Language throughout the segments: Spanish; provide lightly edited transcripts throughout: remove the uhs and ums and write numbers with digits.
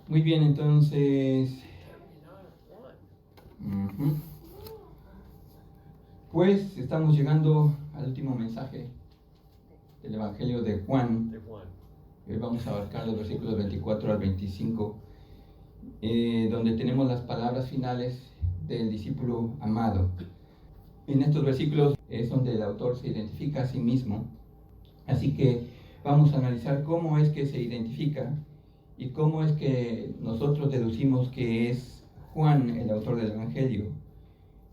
Muy bien, entonces, pues estamos llegando al último mensaje del Evangelio de Juan. Hoy vamos a abarcar los versículos 24 al 25, donde tenemos las palabras finales del discípulo amado. En estos versículos es donde el autor se identifica a sí mismo, así que vamos a analizar cómo es que se identifica y cómo es que nosotros deducimos que es Juan el autor del Evangelio.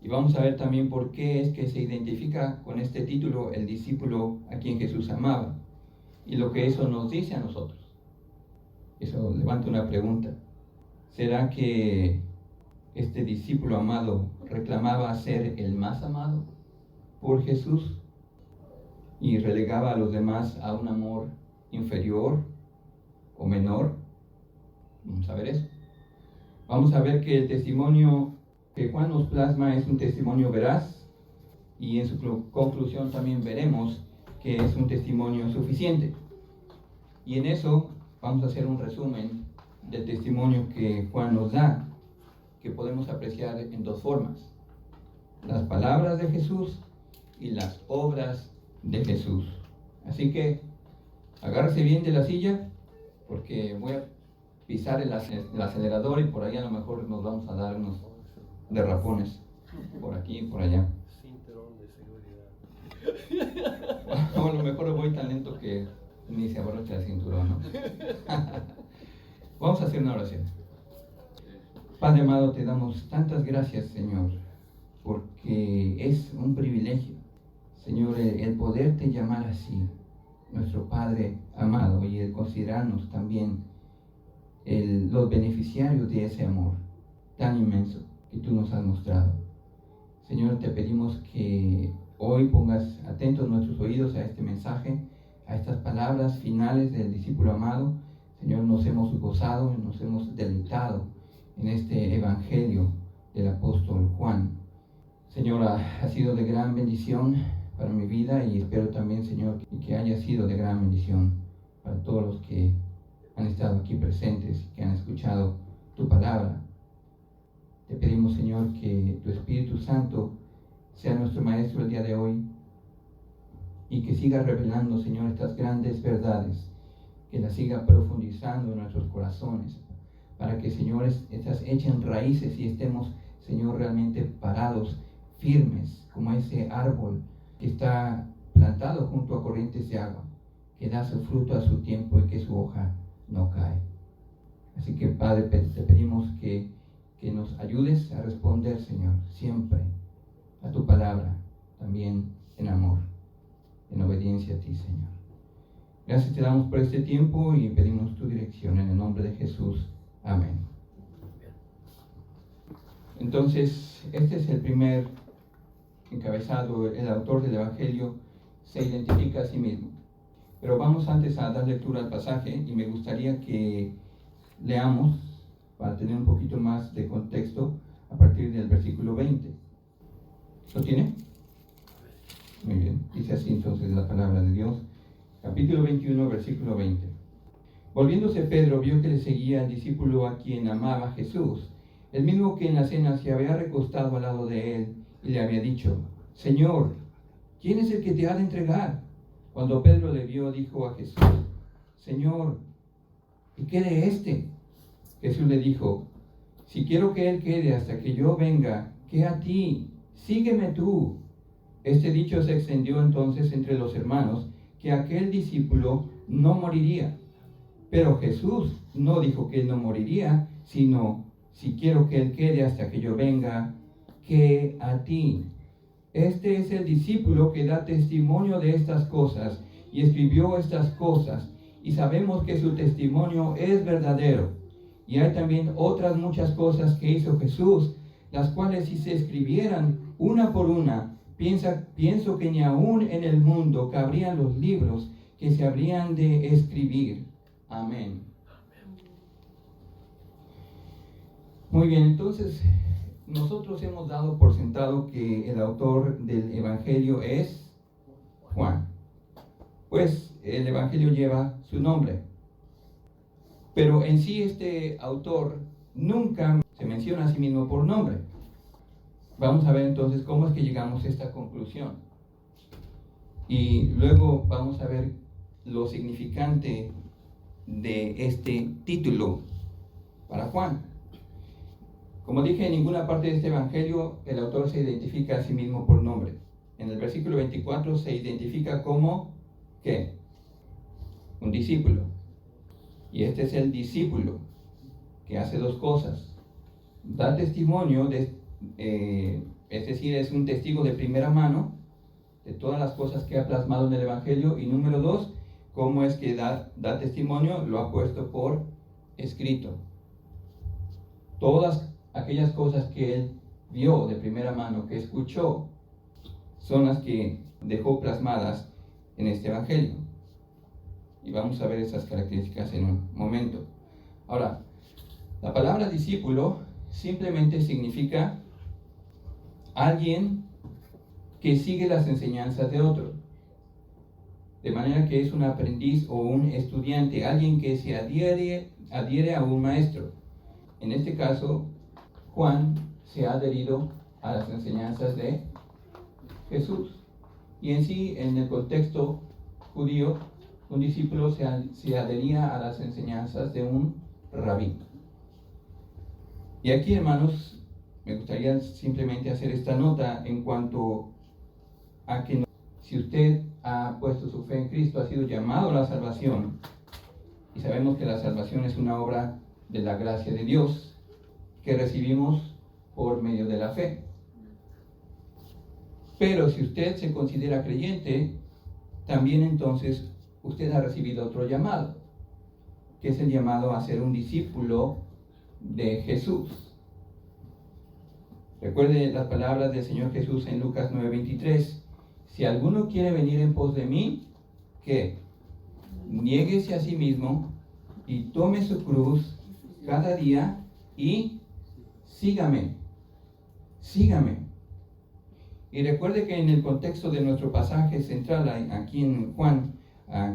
Y vamos a ver también por qué es que se identifica con este título el discípulo a quien Jesús amaba y lo que eso nos dice a nosotros. Eso levanta una pregunta. ¿Será que este discípulo amado reclamaba ser el más amado por Jesús y relegaba a los demás a un amor inferior o menor? Vamos a ver eso. Vamos a ver que el testimonio que Juan nos plasma es un testimonio veraz y en su conclusión también veremos que es un testimonio suficiente. Y en eso vamos a hacer un resumen del testimonio que Juan nos da, que podemos apreciar en dos formas: las palabras de Jesús y las obras de Jesús. Así que agárrese bien de la silla, porque voy a pisar el acelerador y por ahí a lo mejor nos vamos a dar unos derrapones por aquí y por allá. Cinturón de seguridad. O a lo mejor voy tan lento que ni se abrocha el cinturón, ¿no? Vamos a hacer una oración. Padre amado, te damos tantas gracias, Señor, porque es un privilegio, Señor, el poderte llamar así, nuestro Padre amado, y el considerarnos también los beneficiarios de ese amor tan inmenso que tú nos has mostrado. Señor, te pedimos que hoy pongas atentos nuestros oídos a este mensaje, a estas palabras finales del discípulo amado. Señor, nos hemos gozado, nos hemos deleitado en este evangelio del apóstol Juan. Señor, ha sido de gran bendición para mi vida y espero también, Señor, que haya sido de gran bendición para todos los que han estado aquí presentes y que han escuchado tu palabra. Te pedimos, Señor, que tu Espíritu Santo sea nuestro Maestro el día de hoy y que siga revelando, Señor, estas grandes verdades, que las siga profundizando en nuestros corazones, para que, Señor, estas echen raíces y estemos, Señor, realmente parados, firmes, como ese árbol que está plantado junto a corrientes de agua, que da su fruto a su tiempo y que su hoja no cae. Así que, Padre, te pedimos que nos ayudes a responder, Señor, siempre a tu palabra, también en amor, en obediencia a ti, Señor. Gracias te damos por este tiempo y pedimos tu dirección en el nombre de Jesús. Amén. Entonces, este es el primer encabezado. El autor del Evangelio se identifica a sí mismo. Pero vamos antes a dar lectura al pasaje y me gustaría que leamos, para tener un poquito más de contexto, a partir del versículo 20. ¿Lo tiene? Muy bien. Dice así entonces la palabra de Dios. Capítulo 21, versículo 20. Volviéndose Pedro, vio que le seguía el discípulo a quien amaba Jesús, el mismo que en la cena se había recostado al lado de él y le había dicho: Señor, ¿quién es el que te ha de entregar? Cuando Pedro le vio, dijo a Jesús: Señor, ¿y qué de este? Jesús le dijo: si quiero que él quede hasta que yo venga, ¿qué a ti? Sígueme tú. Este dicho se extendió entonces entre los hermanos, que aquel discípulo no moriría. Pero Jesús no dijo que él no moriría, sino: si quiero que él quede hasta que yo venga, ¿qué a ti? Este es el discípulo que da testimonio de estas cosas y escribió estas cosas, y sabemos que su testimonio es verdadero. Y hay también otras muchas cosas que hizo Jesús, las cuales si se escribieran una por una, pienso que ni aún en el mundo cabrían los libros que se habrían de escribir. Amén. Muy bien, entonces nosotros hemos dado por sentado que el autor del Evangelio es Juan. Pues el Evangelio lleva su nombre. Pero en sí este autor nunca se menciona a sí mismo por nombre. Vamos a ver entonces cómo es que llegamos a esta conclusión. Y luego vamos a ver lo significante de este título para Juan. Como dije, en ninguna parte de este evangelio el autor se identifica a sí mismo por nombre. En el versículo 24 se identifica como, ¿qué? Un discípulo. Y este es el discípulo que hace dos cosas. Da testimonio, es decir, es un testigo de primera mano de todas las cosas que ha plasmado en el evangelio. Y número dos, cómo es que da testimonio, lo ha puesto por escrito. Todas aquellas cosas que él vio de primera mano, que escuchó, son las que dejó plasmadas en este evangelio. Y vamos a ver esas características en un momento. Ahora, la palabra discípulo simplemente significa alguien que sigue las enseñanzas de otro. De manera que es un aprendiz o un estudiante, alguien que se adhiere a un maestro. En este caso, Juan se ha adherido a las enseñanzas de Jesús. Y en sí, en el contexto judío, un discípulo se adhería a las enseñanzas de un rabí. Y aquí, hermanos, me gustaría simplemente hacer esta nota en cuanto a que si usted ha puesto su fe en Cristo, ha sido llamado a la salvación, y sabemos que la salvación es una obra de la gracia de Dios que recibimos por medio de la fe. Pero si usted se considera creyente, también entonces usted ha recibido otro llamado, que es el llamado a ser un discípulo de Jesús. Recuerde las palabras del Señor Jesús en Lucas 9:23. Si alguno quiere venir en pos de mí, que niéguese a sí mismo y tome su cruz cada día y sígame. Y recuerde que en el contexto de nuestro pasaje central, aquí en Juan,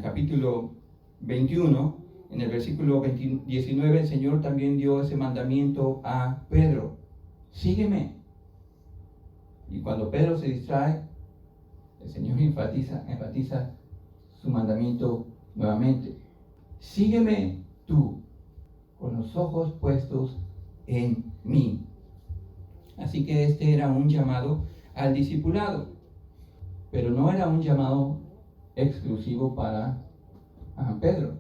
capítulo 21, en el versículo 19, el Señor también dio ese mandamiento a Pedro: sígueme. Y cuando Pedro se distrae, el Señor enfatiza su mandamiento nuevamente: sígueme tú, con los ojos puestos en mí. Así que este era un llamado al discipulado, pero no era un llamado exclusivo para Pedro,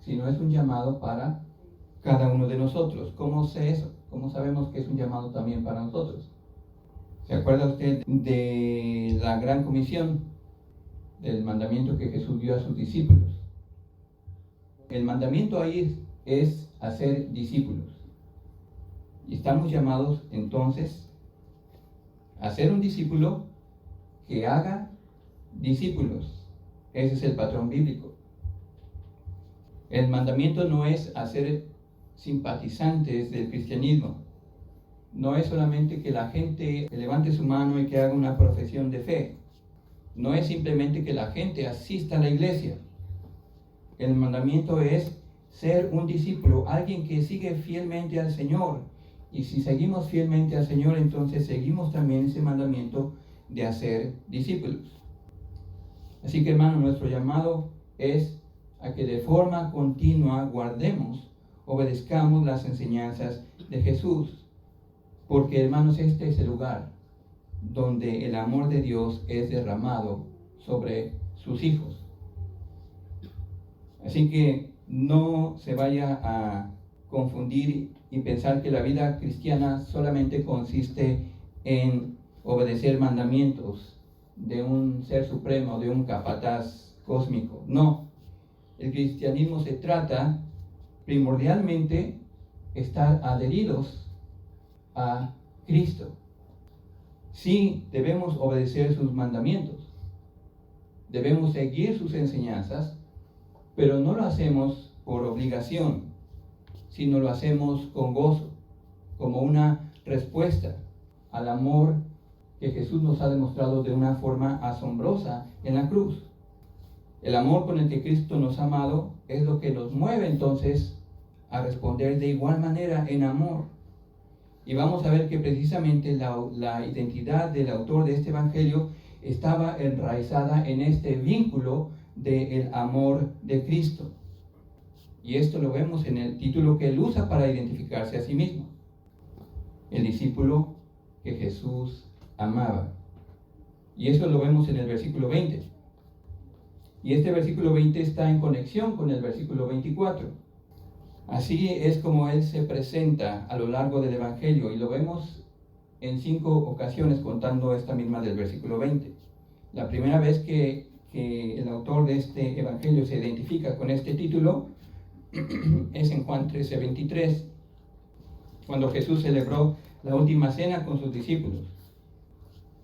sino es un llamado para cada uno de nosotros. ¿Cómo sé eso? ¿Cómo sabemos que es un llamado también para nosotros? ¿Se acuerda usted de la gran comisión, del mandamiento que Jesús dio a sus discípulos? El mandamiento ahí es hacer discípulos. Y estamos llamados entonces a ser un discípulo que haga discípulos. Ese es el patrón bíblico. El mandamiento no es hacer simpatizantes del cristianismo. No es solamente que la gente levante su mano y que haga una profesión de fe. No es simplemente que la gente asista a la iglesia. El mandamiento es ser un discípulo, alguien que sigue fielmente al Señor. Y si seguimos fielmente al Señor, entonces seguimos también ese mandamiento de hacer discípulos. Así que, hermano, nuestro llamado es a que de forma continua guardemos, obedezcamos las enseñanzas de Jesús. Porque, hermanos, este es el lugar donde el amor de Dios es derramado sobre sus hijos. Así que no se vaya a confundir y pensar que la vida cristiana solamente consiste en obedecer mandamientos de un ser supremo, de un capataz cósmico. No, el cristianismo se trata primordialmente de estar adheridos a Cristo. Sí, debemos obedecer sus mandamientos, debemos seguir sus enseñanzas, pero no lo hacemos por obligación, sino lo hacemos con gozo, como una respuesta al amor que Jesús nos ha demostrado de una forma asombrosa en la cruz. El amor con el que Cristo nos ha amado es lo que nos mueve entonces a responder de igual manera en amor. Y vamos a ver que precisamente la identidad del autor de este evangelio estaba enraizada en este vínculo del amor de Cristo. Y esto lo vemos en el título que él usa para identificarse a sí mismo: el discípulo que Jesús amaba. Y eso lo vemos en el versículo 20. Y este versículo 20 está en conexión con el versículo 24. Así es como él se presenta a lo largo del evangelio, y lo vemos en 5 ocasiones, contando esta misma del versículo 20. La primera vez que el autor de este evangelio se identifica con este título es en Juan 13:23, cuando Jesús celebró la última cena con sus discípulos.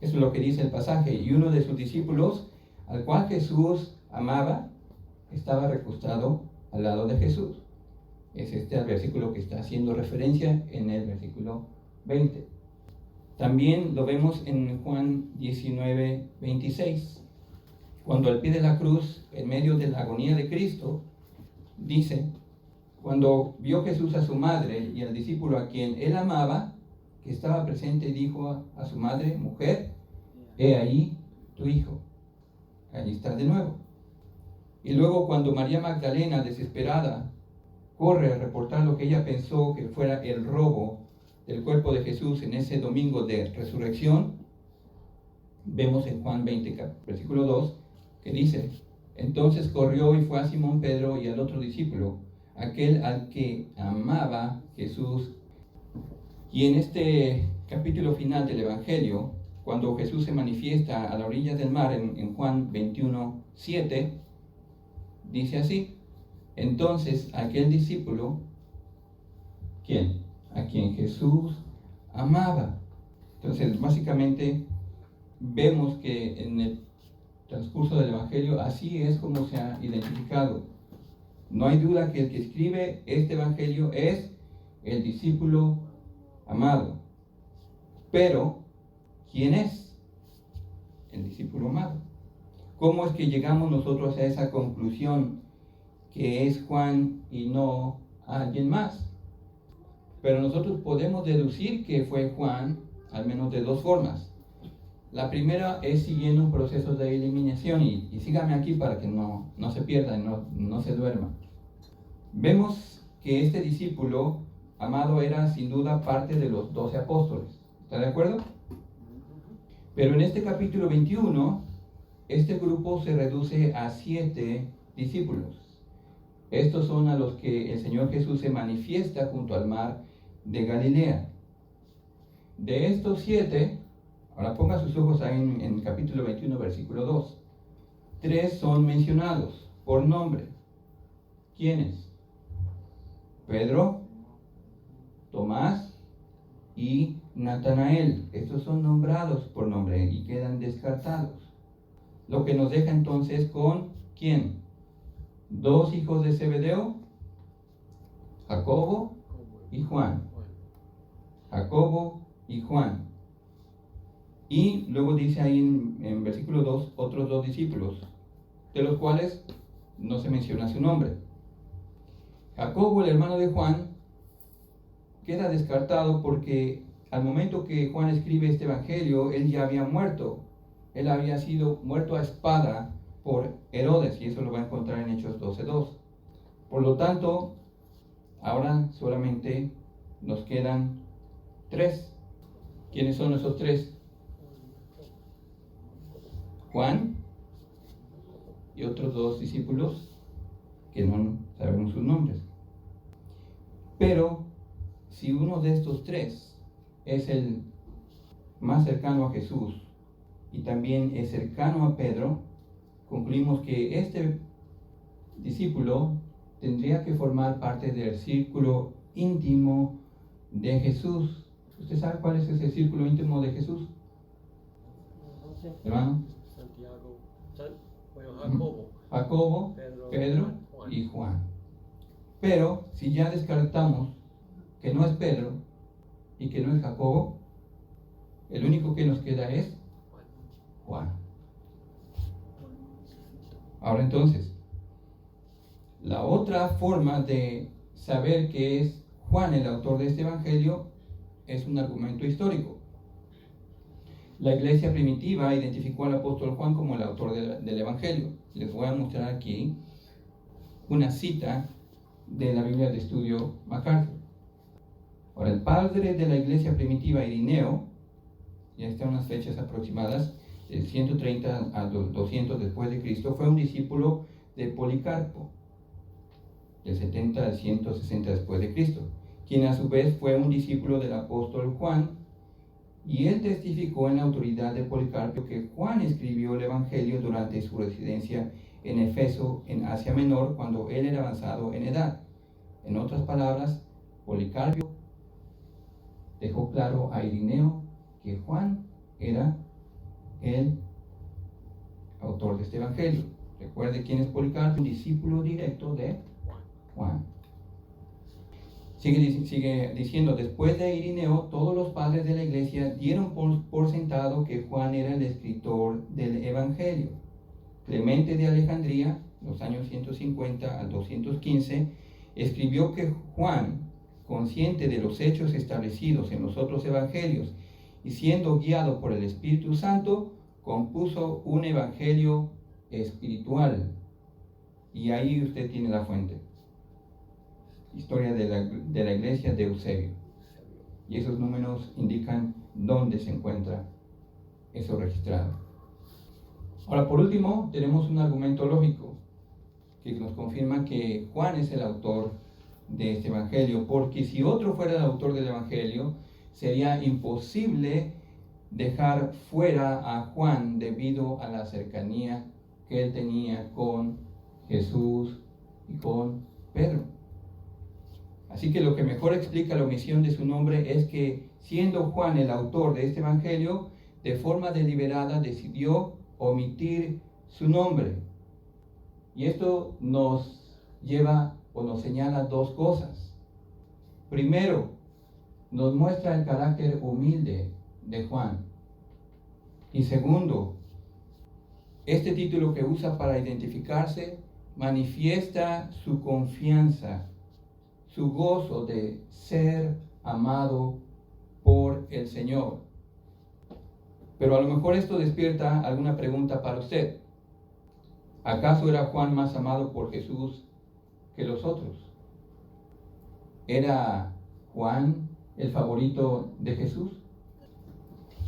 Eso es lo que dice el pasaje: y uno de sus discípulos, al cual Jesús amaba, estaba recostado al lado de Jesús. Es este el versículo que está haciendo referencia en el versículo 20. También lo vemos en Juan 19:26, cuando al pie de la cruz, en medio de la agonía de Cristo, dice: cuando vio Jesús a su madre y al discípulo a quien él amaba, que estaba presente, dijo a su madre: mujer, he ahí tu hijo. Allí está de nuevo. Y luego, cuando María Magdalena, desesperada, corre a reportar lo que ella pensó que fuera el robo del cuerpo de Jesús en ese domingo de resurrección, vemos en Juan 20, versículo 2, que dice: entonces corrió y fue a Simón Pedro y al otro discípulo, aquel al que amaba Jesús. Y en este capítulo final del evangelio, cuando Jesús se manifiesta a la orilla del mar, en Juan 21:7, dice así: entonces aquel discípulo, ¿quién? A quien Jesús amaba. Entonces, básicamente, vemos que en el transcurso del evangelio así es como se ha identificado. No hay duda que el que escribe este evangelio es el discípulo amado. Pero, ¿quién es el discípulo amado? ¿Cómo es que llegamos nosotros a esa conclusión que es Juan y no alguien más? Pero nosotros podemos deducir que fue Juan, al menos de 2 formas. La primera es siguiendo un proceso de eliminación, y sígame aquí para que no se pierda y no se duerma. Vemos que este discípulo amado era sin duda parte de los 12 apóstoles. ¿Está de acuerdo? Pero en este capítulo 21, este grupo se reduce a 7 discípulos. Estos son a los que el Señor Jesús se manifiesta junto al mar de Galilea. De estos 7, ahora ponga sus ojos ahí en el capítulo 21, versículo 2. 3 son mencionados por nombre. ¿Quiénes? Pedro, Tomás y Natanael. Estos son nombrados por nombre y quedan descartados. Lo que nos deja entonces con ¿quién? 2 hijos de Zebedeo, Jacobo y Juan. Jacobo y Juan. Y luego dice ahí en versículo 2, otros 2 discípulos, de los cuales no se menciona su nombre. Jacobo, el hermano de Juan, queda descartado porque al momento que Juan escribe este evangelio, él ya había muerto. Él había sido muerto a espada por Herodes, y eso lo va a encontrar en Hechos 12:2. Por lo tanto, ahora solamente nos quedan 3. ¿Quiénes son esos 3? Juan y otros 2 discípulos que no sabemos sus nombres. Pero si uno de estos 3 es el más cercano a Jesús y también es cercano a Pedro, concluimos que este discípulo tendría que formar parte del círculo íntimo de Jesús. ¿Usted sabe cuál es ese círculo íntimo de Jesús? Hermano. Santiago, Jacobo, Pedro y Juan. Pero si ya descartamos que no es Pedro y que no es Jacobo, el único que nos queda es Juan. Ahora entonces, la otra forma de saber que es Juan el autor de este evangelio es un argumento histórico. La iglesia primitiva identificó al apóstol Juan como el autor del evangelio. Les voy a mostrar aquí una cita de la Biblia de Estudio MacArthur. Ahora, el padre de la iglesia primitiva, Irineo, ya están unas fechas aproximadas, del 130 a 200 después de Cristo, fue un discípulo de Policarpo, del 70 al 160 después de Cristo, quien a su vez fue un discípulo del apóstol Juan, y él testificó en la autoridad de Policarpo que Juan escribió el evangelio durante su residencia en Efeso, en Asia Menor, cuando él era avanzado en edad. En otras palabras, Policarpo dejó claro a Irineo que Juan era el autor de este evangelio. Recuerde quién es Policarpo, un discípulo directo de Juan. Sigue diciendo, después de Irineo, todos los padres de la iglesia dieron por sentado que Juan era el escritor del evangelio. Clemente de Alejandría, los años 150 al 215, escribió que Juan, consciente de los hechos establecidos en los otros evangelios y siendo guiado por el Espíritu Santo, compuso un evangelio espiritual. Y ahí usted tiene la fuente. Historia de la iglesia de Eusebio. Y esos números indican dónde se encuentra eso registrado. Ahora, por último, tenemos un argumento lógico que nos confirma que Juan es el autor de este evangelio, porque si otro fuera el autor del evangelio, sería imposible dejar fuera a Juan debido a la cercanía que él tenía con Jesús y con Pedro. Así que lo que mejor explica la omisión de su nombre es que, siendo Juan el autor de este evangelio, de forma deliberada decidió omitir su nombre. Y esto nos lleva o nos señala dos cosas. Primero, nos muestra el carácter humilde de Juan. Y segundo, este título que usa para identificarse manifiesta su confianza, su gozo de ser amado por el Señor. Pero a lo mejor esto despierta alguna pregunta para usted. ¿Acaso era Juan más amado por Jesús que los otros? ¿Era Juan el favorito de Jesús?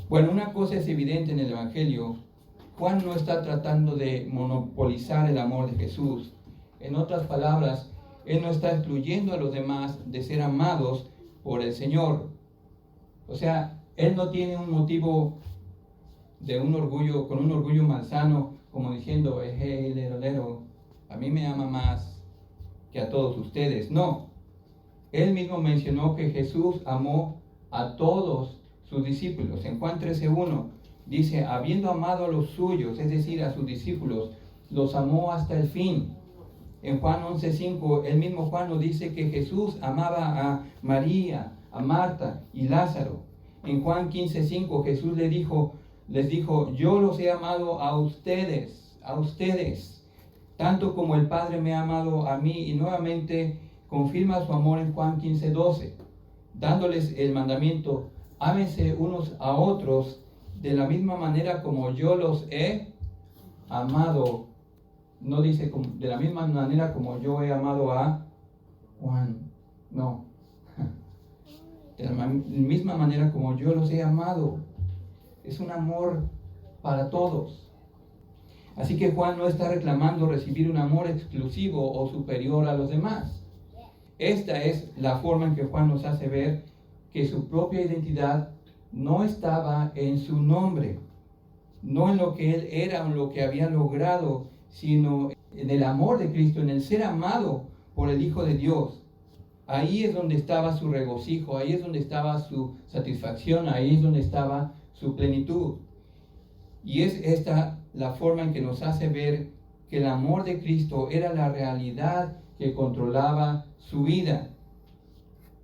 Bueno, una cosa es evidente en el Evangelio. Juan no está tratando de monopolizar el amor de Jesús. En otras palabras, él no está excluyendo a los demás de ser amados por el Señor. O sea, él no tiene un motivo de un orgullo, con un orgullo malsano, como diciendo, hey, lero, a mí me ama más que a todos ustedes. No. Él mismo mencionó que Jesús amó a todos sus discípulos. En Juan 13:1 dice, habiendo amado a los suyos, es decir, a sus discípulos, los amó hasta el fin. En Juan 11:5, el mismo Juan nos dice que Jesús amaba a María, a Marta y Lázaro. En Juan 15:5, Jesús les dijo, yo los he amado a ustedes, tanto como el Padre me ha amado a mí. Y nuevamente confirma su amor en Juan 15:12, dándoles el mandamiento, ámense unos a otros de la misma manera como yo los he amado. No dice de la misma manera como yo he amado a Juan, no. De la misma manera como yo los he amado. Es un amor para todos. Así que Juan no está reclamando recibir un amor exclusivo o superior a los demás. Esta es la forma en que Juan nos hace ver que su propia identidad no estaba en su nombre, no en lo que él era o en lo que había logrado, sino en el amor de Cristo, en el ser amado por el Hijo de Dios. Ahí es donde estaba su regocijo, ahí es donde estaba su satisfacción, ahí es donde estaba su plenitud. Y es esta la forma en que nos hace ver que el amor de Cristo era la realidad que controlaba su vida.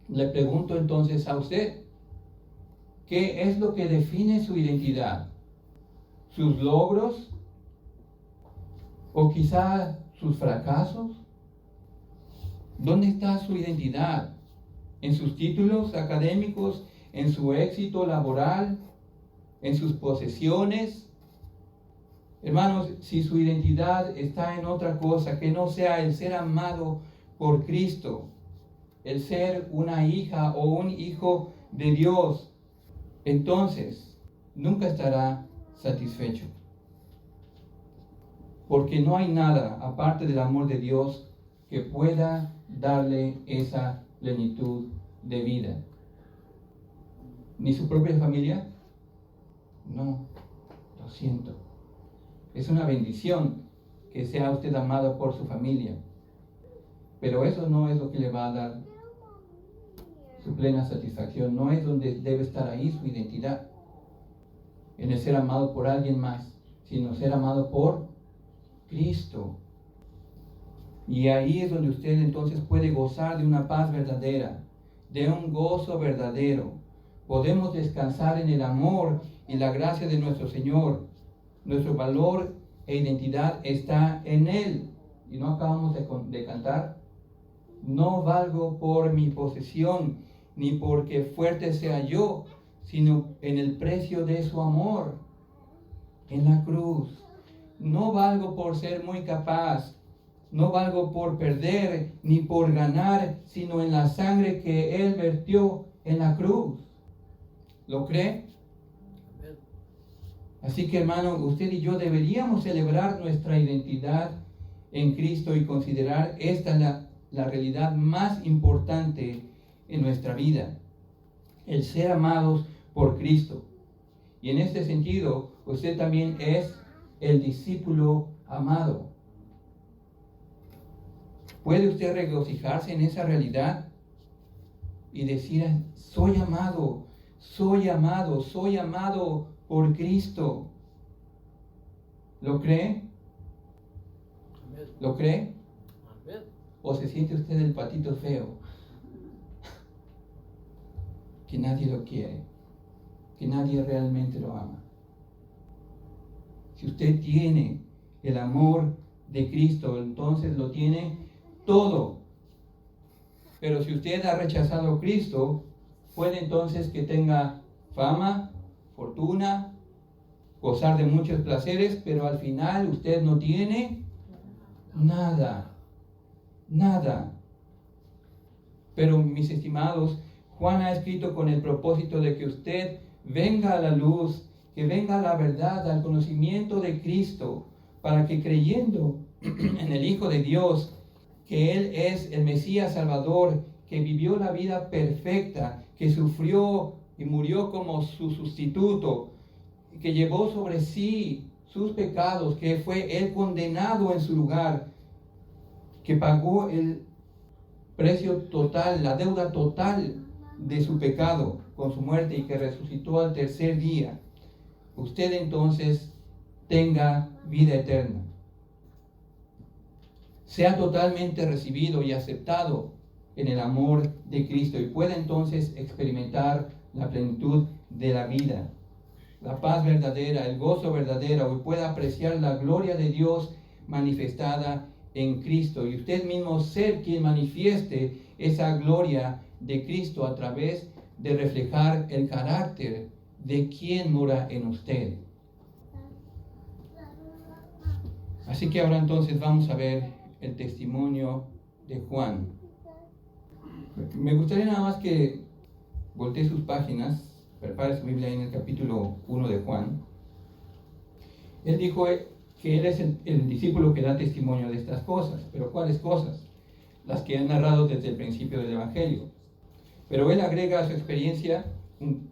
Le pregunto entonces a usted, ¿qué es lo que define su identidad? ¿Sus logros? ¿O quizá sus fracasos? ¿Dónde está su identidad? ¿En sus títulos académicos? ¿En su éxito laboral? ¿En sus posesiones? Hermanos, si su identidad está en otra cosa que no sea el ser amado por Cristo, el ser una hija o un hijo de Dios, entonces nunca estará satisfecho. Porque no hay nada aparte del amor de Dios que pueda darle esa plenitud de vida. ¿Ni su propia familia? No, lo siento. Es una bendición que sea usted amado por su familia. Pero eso no es lo que le va a dar su plena satisfacción. No es donde debe estar ahí su identidad. En el ser amado por alguien más, sino ser amado por Cristo. Y ahí es donde usted entonces puede gozar de una paz verdadera, de un gozo verdadero. Podemos descansar en el amor y la gracia de nuestro Señor. Nuestro valor e identidad está en Él. Y no acabamos de cantar. No valgo por mi posesión, ni porque fuerte sea yo, sino en el precio de su amor, en la cruz. No valgo por ser muy capaz, no valgo por perder, ni por ganar, sino en la sangre que Él vertió en la cruz. ¿Lo cree? Así que, hermano, usted y yo deberíamos celebrar nuestra identidad en Cristo y considerar esta la realidad más importante en nuestra vida, el ser amados por Cristo. Y en este sentido, usted también es el discípulo amado. ¿Puede usted regocijarse en esa realidad y decir, soy amado, soy amado, soy amado por Cristo? ¿Lo cree? ¿Lo cree? ¿O se siente usted el patito feo? Que nadie lo quiere, que nadie realmente lo ama. Si usted tiene el amor de Cristo, entonces lo tiene todo. Pero si usted ha rechazado a Cristo, puede entonces que tenga fama, fortuna, gozar de muchos placeres, pero al final usted no tiene nada, nada. Pero mis estimados, Juan ha escrito con el propósito de que usted venga a la luz, que venga a la verdad, al conocimiento de Cristo, para que creyendo en el Hijo de Dios, que Él es el Mesías Salvador, que vivió la vida perfecta, que sufrió y murió como su sustituto, que llevó sobre sí sus pecados, que fue Él condenado en su lugar, que pagó el precio total, la deuda total de su pecado con su muerte y que resucitó al tercer día, usted entonces tenga vida eterna. Sea totalmente recibido y aceptado en el amor de Cristo y pueda entonces experimentar la plenitud de la vida, la paz verdadera, el gozo verdadero, y pueda apreciar la gloria de Dios manifestada en Cristo, y usted mismo ser quien manifieste esa gloria de Cristo a través de reflejar el carácter de quien mora en usted. Así que ahora entonces vamos a ver el testimonio de Juan. Me gustaría nada más que voltee sus páginas, prepare su Biblia en el capítulo 1 de Juan. Él dijo que él es el discípulo que da testimonio de estas cosas. ¿Pero cuáles cosas? Las que han narrado desde el principio del Evangelio. Pero él agrega a su experiencia un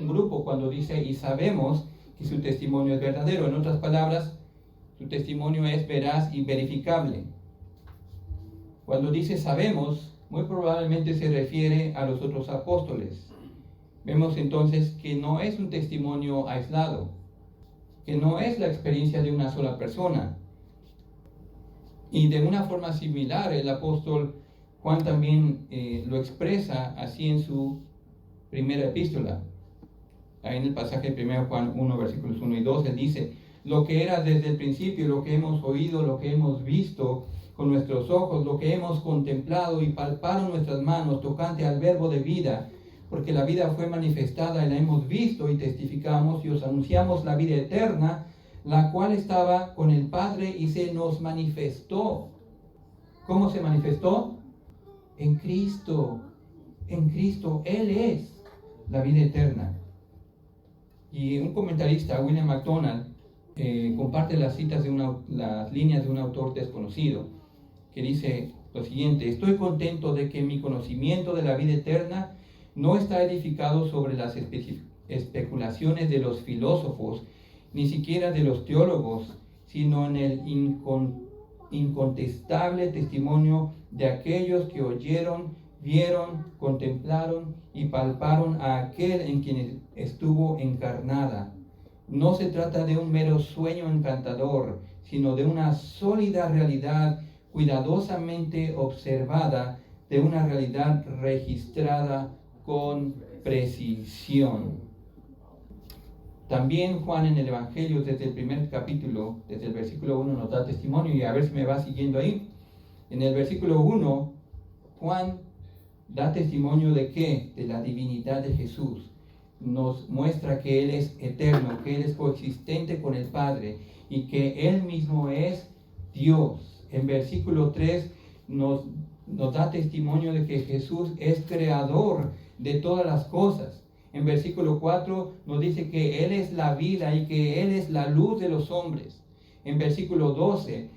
grupo cuando dice, y sabemos que su testimonio es verdadero. En otras palabras, su testimonio es veraz y verificable. Cuando dice sabemos, muy probablemente se refiere a los otros apóstoles. Vemos entonces que no es un testimonio aislado, que no es la experiencia de una sola persona. Y de una forma similar, el apóstol Juan también lo expresa así en su primera epístola. Ahí en el pasaje de 1 Juan 1, versículos 1 y 2, él dice, lo que era desde el principio, lo que hemos oído, lo que hemos visto, con nuestros ojos lo que hemos contemplado y palparon nuestras manos tocante al verbo de vida, porque la vida fue manifestada y la hemos visto y testificamos y os anunciamos la vida eterna, la cual estaba con el Padre y se nos manifestó. ¿Cómo se manifestó? En Cristo. En Cristo. Él es la vida eterna. Y un comentarista, William MacDonald, comparte las líneas de un autor desconocido, que dice lo siguiente: estoy contento de que mi conocimiento de la vida eterna no está edificado sobre las especulaciones de los filósofos, ni siquiera de los teólogos, sino en el incontestable testimonio de aquellos que oyeron, vieron, contemplaron y palparon a aquel en quien estuvo encarnada. No se trata de un mero sueño encantador, sino de una sólida realidad cuidadosamente observada, de una realidad registrada con precisión. También Juan en el Evangelio, desde el primer capítulo, desde el versículo 1, nos da testimonio, y a ver si me va siguiendo ahí. En el versículo 1, Juan da testimonio de qué? De la divinidad de Jesús. Nos muestra que Él es eterno, que Él es coexistente con el Padre y que Él mismo es Dios. En versículo 3 nos da testimonio de que Jesús es creador de todas las cosas. En versículo 4 nos dice que Él es la vida y que Él es la luz de los hombres. En versículo 12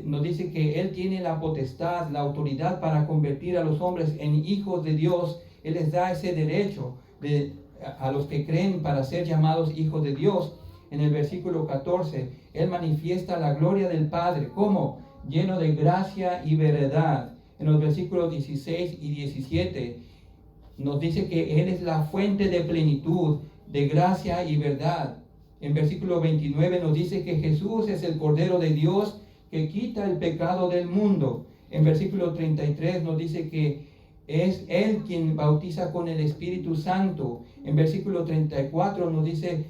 nos dice que Él tiene la potestad, la autoridad para convertir a los hombres en hijos de Dios. Él les da ese derecho a los que creen para ser llamados hijos de Dios. En el versículo 14, Él manifiesta la gloria del Padre. ¿Cómo? Lleno de gracia y verdad. En los versículos 16 y 17 nos dice que Él es la fuente de plenitud, de gracia y verdad. En versículo 29 nos dice que Jesús es el Cordero de Dios que quita el pecado del mundo. En versículo 33 nos dice que es Él quien bautiza con el Espíritu Santo. En versículo 34 nos dice,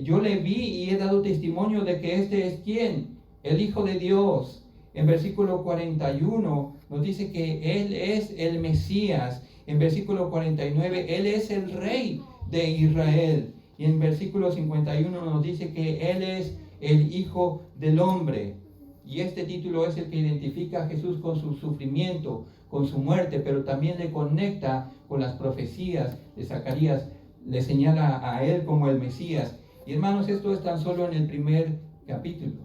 yo le vi y he dado testimonio de que este es ¿quién? El Hijo de Dios. En versículo 41 nos dice que Él es el Mesías. En versículo 49, Él es el Rey de Israel. Y en versículo 51 nos dice que Él es el Hijo del Hombre. Y este título es el que identifica a Jesús con su sufrimiento, con su muerte, pero también le conecta con las profecías de Zacarías, le señala a Él como el Mesías. Y hermanos, esto es tan solo en el primer capítulo.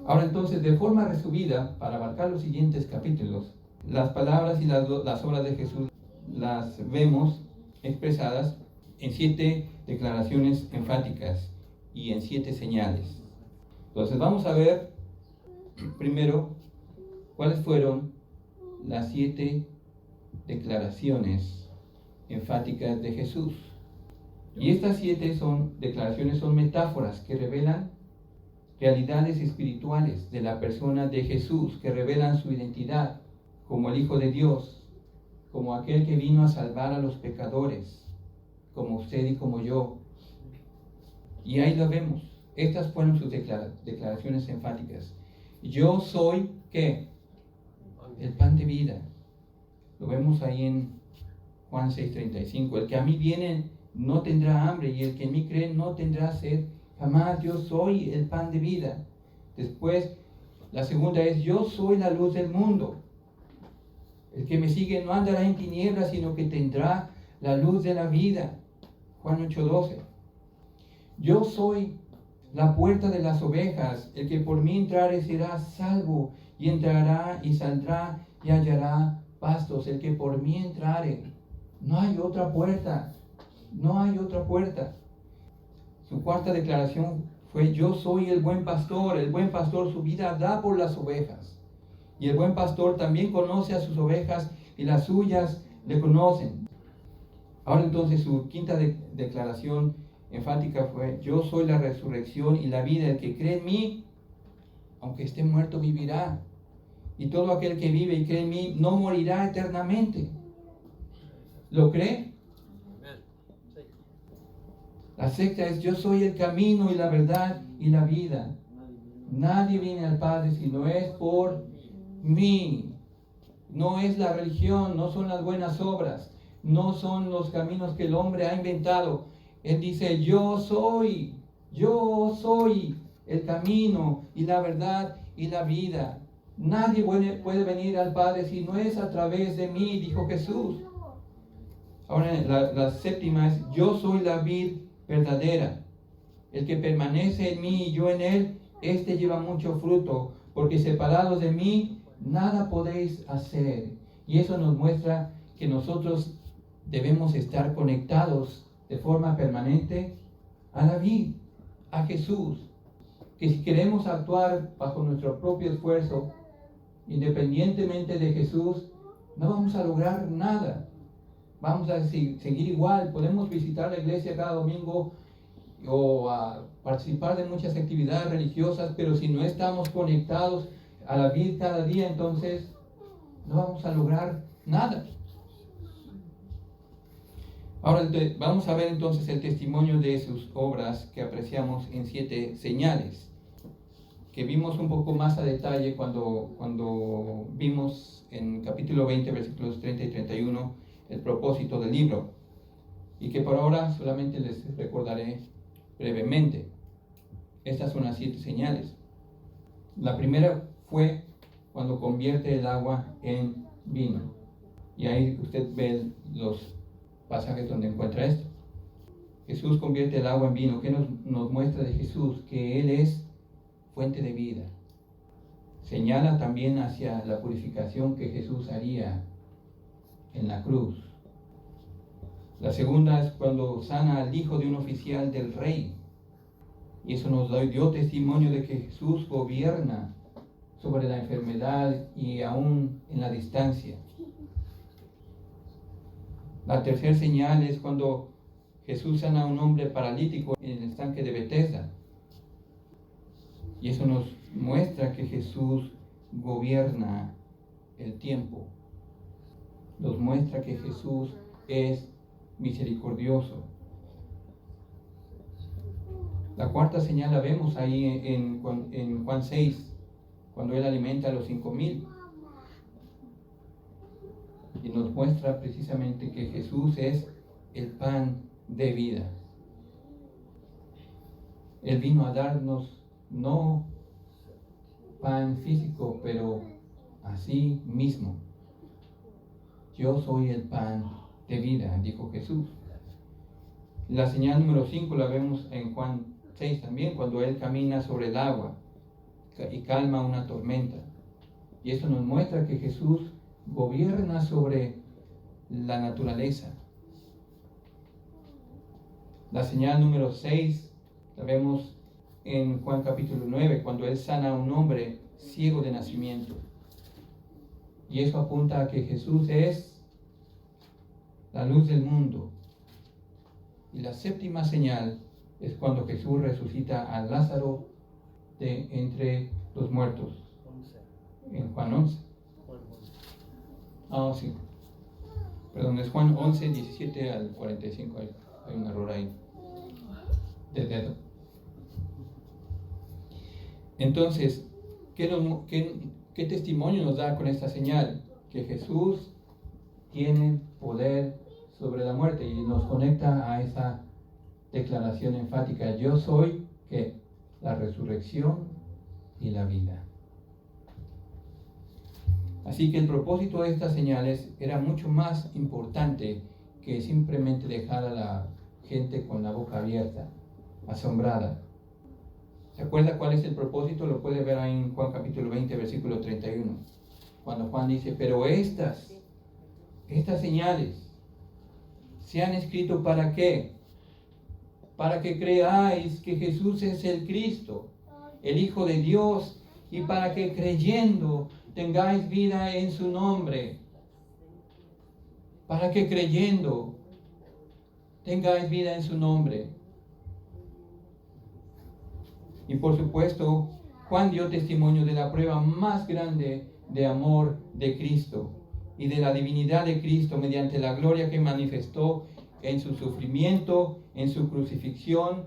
Ahora entonces, de forma resumida, para abarcar los siguientes capítulos, las palabras y las obras de Jesús las vemos expresadas en 7 declaraciones enfáticas y en 7 señales. Entonces vamos a ver primero cuáles fueron las 7 declaraciones enfáticas de Jesús. Y estas 7 declaraciones son metáforas que revelan realidades espirituales de la persona de Jesús, que revelan su identidad como el Hijo de Dios, como aquel que vino a salvar a los pecadores, como usted y como yo. Y ahí lo vemos. Estas fueron sus declaraciones enfáticas. Yo soy, ¿qué? El pan de vida. Lo vemos ahí en Juan 6:35. El que a mí viene no tendrá hambre, y el que en mí cree no tendrá sed jamás. Yo soy el pan de vida. Después, la segunda es, yo soy la luz del mundo. El que me sigue no andará en tinieblas, sino que tendrá la luz de la vida. Juan 8:12. Yo soy la puerta de las ovejas. El que por mí entrare será salvo, y entrará y saldrá y hallará pastos. El que por mí entrare. No hay otra puerta. No hay otra puerta. Su cuarta declaración fue, yo soy el buen pastor. El buen pastor su vida da por las ovejas. Y el buen pastor también conoce a sus ovejas y las suyas le conocen. Ahora entonces su quinta declaración enfática fue, yo soy la resurrección y la vida. El que cree en mí, aunque esté muerto, vivirá. Y todo aquel que vive y cree en mí no morirá eternamente. ¿Lo cree? La sexta es, yo soy el camino y la verdad y la vida. Nadie viene al Padre si no es por mí. No es la religión, no son las buenas obras, no son los caminos que el hombre ha inventado. Él dice, yo soy el camino y la verdad y la vida. Nadie puede venir al Padre si no es a través de mí, dijo Jesús. Ahora la séptima es, yo soy la vid verdadera. El que permanece en mí y yo en él, este lleva mucho fruto, porque separados de mí, nada podéis hacer. Y eso nos muestra que nosotros debemos estar conectados de forma permanente a la vid, a Jesús. Que si queremos actuar bajo nuestro propio esfuerzo, independientemente de Jesús, no vamos a lograr nada. Vamos a seguir igual. Podemos visitar la iglesia cada domingo o a participar de muchas actividades religiosas, pero si no estamos conectados a la vid cada día, entonces no vamos a lograr nada. Ahora vamos a ver entonces el testimonio de sus obras que apreciamos en 7 señales, que vimos un poco más a detalle cuando vimos en capítulo 20, versículos 30 y 31, el propósito del libro, y que por ahora solamente les recordaré brevemente. Estas son las 7 señales. La primera fue cuando convierte el agua en vino. Y ahí usted ve los pasajes donde encuentra esto. Jesús convierte el agua en vino. ¿Qué nos muestra de Jesús? Que Él es fuente de vida. Señala también hacia la purificación que Jesús haría en la cruz. La segunda es cuando sana al hijo de un oficial del rey. Y eso nos dio testimonio de que Jesús gobierna sobre la enfermedad y aún en la distancia. La tercera señal es cuando Jesús sana a un hombre paralítico en el estanque de Betesda. Y eso nos muestra que Jesús gobierna el tiempo. Nos muestra que Jesús es misericordioso. La cuarta señal la vemos ahí en Juan 6, cuando Él alimenta a los 5,000. Y nos muestra precisamente que Jesús es el pan de vida. Él vino a darnos no pan físico, pero así mismo. Yo soy el pan de vida, dijo Jesús. La señal número 5 la vemos en Juan 6 también, cuando Él camina sobre el agua y calma una tormenta. Y eso nos muestra que Jesús gobierna sobre la naturaleza. La señal número 6 la vemos en Juan capítulo 9, cuando Él sana a un hombre ciego de nacimiento. Y eso apunta a que Jesús es la luz del mundo. Y la séptima señal es cuando Jesús resucita a Lázaro de entre los muertos. En Juan 11. Sí. Perdón, es Juan 11, 17 al 45. Hay un error ahí de dedo. Entonces, ¿qué testimonio nos da con esta señal? Que Jesús tiene poder sobre la muerte, y nos conecta a esa declaración enfática: yo soy ¿qué? La resurrección y la vida. Así que el propósito de estas señales era mucho más importante que simplemente dejar a la gente con la boca abierta, asombrada. ¿Se acuerda cuál es el propósito? Lo puede ver ahí en Juan capítulo 20, versículo 31. Cuando Juan dice: pero estas señales se han escrito ¿para qué? Para que creáis que Jesús es el Cristo, el Hijo de Dios, y para que creyendo tengáis vida en su nombre. Para que creyendo tengáis vida en su nombre. Y por supuesto, Juan dio testimonio de la prueba más grande de amor de Cristo y de la divinidad de Cristo mediante la gloria que manifestó en su sufrimiento, en su crucifixión,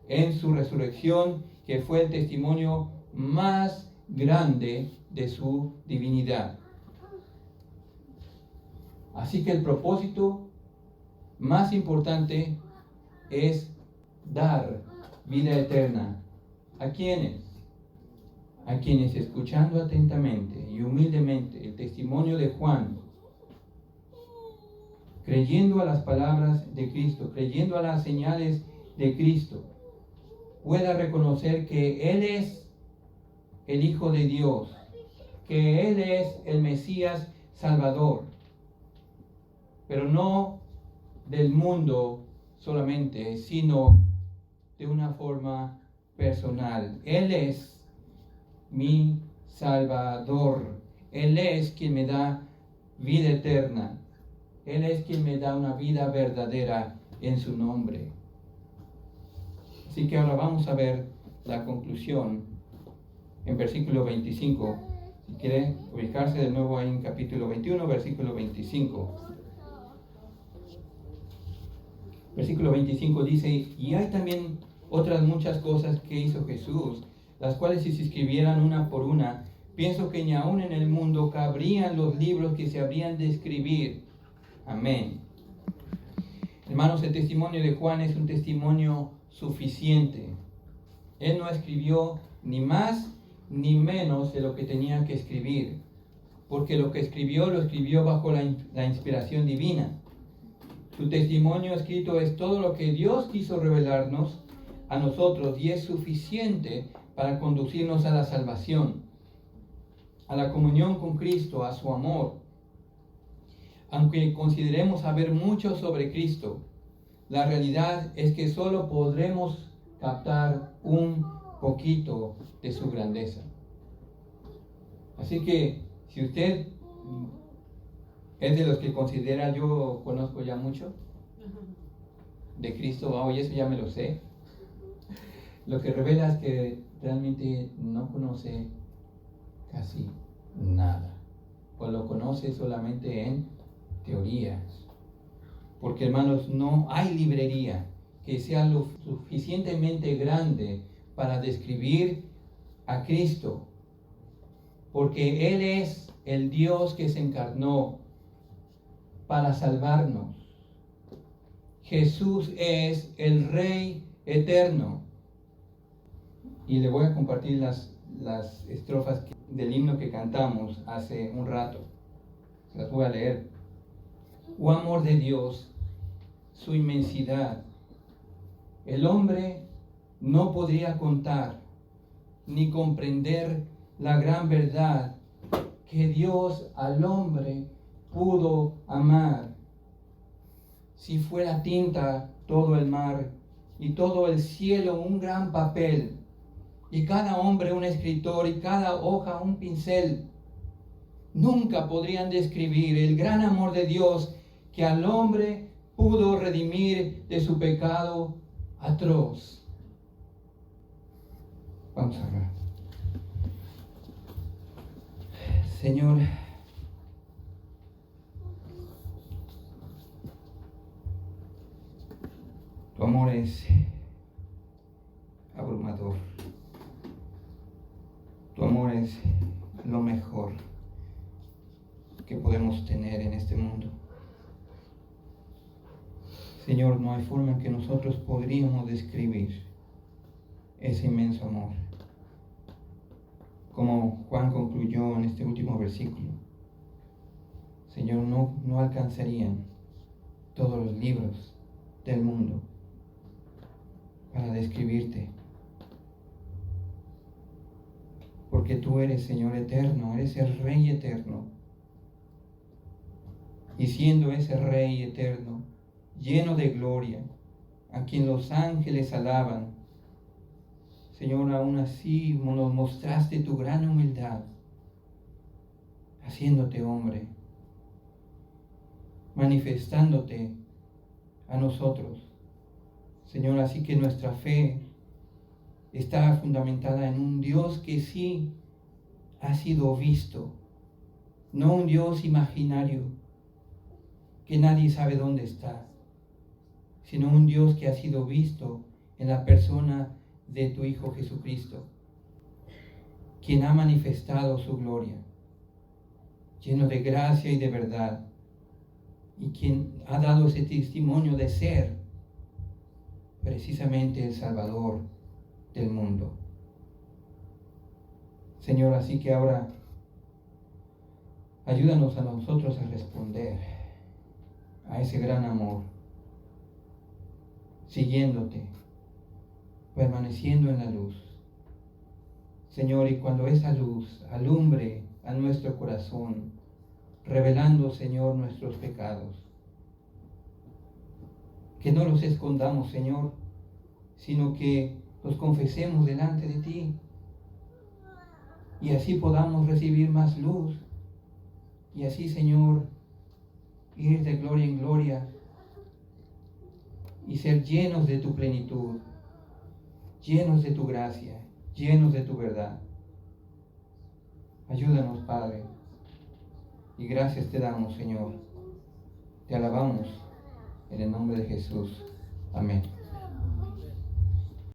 en su resurrección, que fue el testimonio más grande de su divinidad. Así que el propósito más importante es dar vida eterna. ¿A quiénes? A quienes, escuchando atentamente y humildemente el testimonio de Juan, creyendo a las palabras de Cristo, creyendo a las señales de Cristo, pueda reconocer que Él es el Hijo de Dios, que Él es el Mesías Salvador, pero no del mundo solamente, sino de una forma personal. Él es mi Salvador. Él es quien me da vida eterna. Él es quien me da una vida verdadera en su nombre. Así que ahora vamos a ver la conclusión en versículo 25. Si quiere ubicarse de nuevo ahí en capítulo 21, versículo 25. Versículo 25 dice: y hay también otras muchas cosas que hizo Jesús, las cuales si se escribieran una por una, pienso que ni aún en el mundo cabrían los libros que se habrían de escribir. Amén. Hermanos, el testimonio de Juan es un testimonio suficiente. Él no escribió ni más ni menos de lo que tenía que escribir, porque lo que escribió lo escribió bajo la inspiración divina. Su testimonio escrito es todo lo que Dios quiso revelarnos a nosotros y es suficiente para conducirnos a la salvación, a la comunión con Cristo, a su amor. Aunque consideremos saber mucho sobre Cristo, la realidad es que solo podremos captar un poquito de su grandeza. Así que si usted es de los que considera yo conozco ya mucho de Cristo, oye, eso ya me lo sé, lo que revela es que realmente no conoce casi nada, o lo conoce solamente en teorías. Porque, hermanos, no hay librería que sea lo suficientemente grande para describir a Cristo, porque Él es el Dios que se encarnó para salvarnos. Jesús es el Rey eterno. Y le voy a compartir las estrofas del himno que cantamos hace un rato. Se las voy a leer. Oh amor de Dios, su inmensidad, el hombre no podría contar ni comprender la gran verdad que Dios al hombre pudo amar. Si fuera tinta todo el mar y todo el cielo un gran papel, y cada hombre un escritor y cada hoja un pincel, nunca podrían describir el gran amor de Dios que al hombre pudo redimir de su pecado atroz. Vamos a orar. Señor, tu amor es abrumador. Tu amor es lo mejor que podemos tener en este mundo. Señor, no hay forma en que nosotros podríamos describir ese inmenso amor. Como Juan concluyó en este último versículo, Señor, no alcanzarían todos los libros del mundo para describirte. Porque tú eres, Señor, eterno, eres el Rey eterno. Y siendo ese Rey eterno, lleno de gloria, a quien los ángeles alaban, Señor, aún así nos mostraste tu gran humildad, haciéndote hombre, manifestándote a nosotros. Señor, así que nuestra fe está fundamentada en un Dios que sí ha sido visto, no un Dios imaginario que nadie sabe dónde está, sino un Dios que ha sido visto en la persona de tu Hijo Jesucristo, quien ha manifestado su gloria, lleno de gracia y de verdad, y quien ha dado ese testimonio de ser precisamente el Salvador del mundo. Señor, así que ahora ayúdanos a nosotros a responder a ese gran amor, siguiéndote, permaneciendo en la luz. Señor, y cuando esa luz alumbre a nuestro corazón, revelando, Señor, nuestros pecados, que no los escondamos, Señor, sino que los confesemos delante de ti, y así podamos recibir más luz, y así, Señor, ir de gloria en gloria y ser llenos de tu plenitud, llenos de tu gracia, llenos de tu verdad. Ayúdanos, Padre, y gracias te damos, Señor. Te alabamos en el nombre de Jesús. Amén.